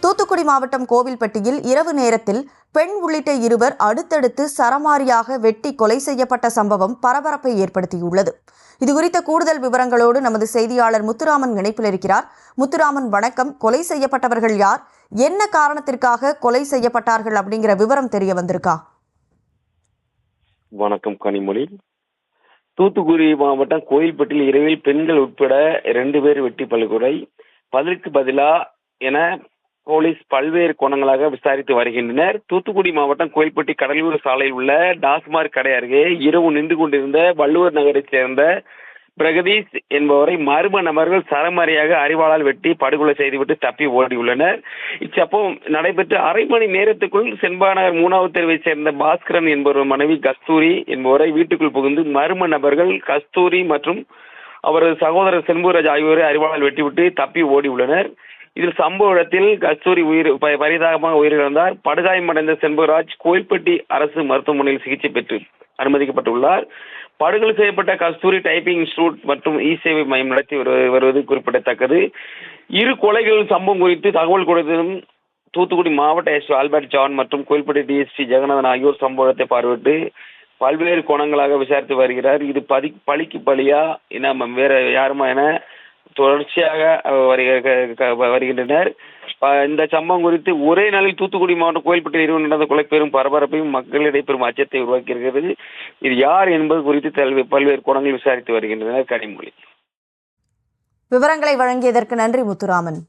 தூத்துக்குடி மாவட்டம் கோவில்பட்டியில் இரவு நேரத்தில் பெண் உள்ளிட்ட இருவர் அடுத்தடுத்து சரமாரியாக வெட்டி கொலை செய்யப்பட்ட சம்பவம் பரபரப்பை ஏற்படுத்தியுள்ளது. இதுகுறித்த கூடுதல் விவரங்களோடு நமது செய்தியாளர் முத்துராமன் இணைப்பில் இருக்கிறார். முத்துராமன், வணக்கம். கொலை செய்யப்பட்டவர்கள் யார், என்ன காரணத்திற்காக கொலை செய்யப்பட்டார்கள் அப்படிங்கிற விவரம் தெரிய வந்திருக்கா? வணக்கம் கனிமொழி. தூத்துக்குடி மாவட்டம் கோயில்பட்டியில் இரவில் பெண்கள் உட்பட 2 பேர் வெட்டி படுகொலை. பதிலுக்கு பதிலா என போலீஸ் பல்வேறு கோணங்களாக விசாரித்து வருகின்றனர். தூத்துக்குடி மாவட்டம் கோயில்பட்டி கடலூர் சாலையில் உள்ள டாஸ்மார்க் கடை அருகே இரவு நின்று கொண்டிருந்த வள்ளுவர் நகரைச் சேர்ந்த பிரகதீஷ் என்பவரை மர்ம நபர்கள் சரமாரியாக அரிவாளால் வெட்டி படுகொலை செய்துவிட்டு தப்பி ஓடியுள்ளனர். இச்சம்பவம் நடைபெற்று அரை மணி நேரத்துக்குள் செண்பாநகர் 3வது தெருவைச் சேர்ந்த பாஸ்கரன் என்பவர் மனைவி கஸ்தூரி என்பவரை வீட்டுக்குள் புகுந்து மர்ம நபர்கள் கஸ்தூரி மற்றும் அவரது சகோதரர் செண்புராஜ் ஆகியோரை அரிவாளால் வெட்டிவிட்டு தப்பி ஓடியுள்ளனர். இதில் சம்பவ இடத்தில் கஸ்தூரி பரிதாபமாக உயிரிழந்தார். படுகாயமடைந்த செண்புராஜ் கோயில்பட்டி அரசு மருத்துவமனையில் சிகிச்சை பெற்று அனுமதிக்கப்பட்டுள்ளார். படுகொலை செய்யப்பட்ட கஸ்தூரி டைப்பிங் இன்ஸ்டிடியூட் மற்றும் சேவை மையம் நடத்தி வருவது குறிப்பிடத்தக்கது. இரு கொலைகள் சம்பவம் குறித்து தகவல் கொடுத்ததும் தூத்துக்குடி மாவட்ட எஸ்பி ஆல்பர்ட் ஜான் மற்றும் கோயில்பட்டி டிஎஸ்பி ஜெகநாதன் ஆகியோர் சம்பவத்தை பார்வையிட்டு பல்வேறு கோணங்களாக விசாரித்து வருகிறார். இது பழிக்கு பழியா என வேற யாருமா என தொடர்ச்சியாக வருகின்றனர். இந்த சம்பவம் குறித்து ஒரே நாளில் தூத்துக்குடி மாவட்டம் கோயில்பட்டி இரவு நடந்த கொலை பெரும் பரபரப்பையும் மக்களிடையே பெரும் அச்சத்தை உருவாக்கி இருக்கிறது. இது யார் என்பது குறித்து பல்வேறு கோணங்கள் விசாரித்து வருகின்றனர். கனிமொழி, விவரங்களை வழங்கியதற்கு நன்றி முத்துராமன்.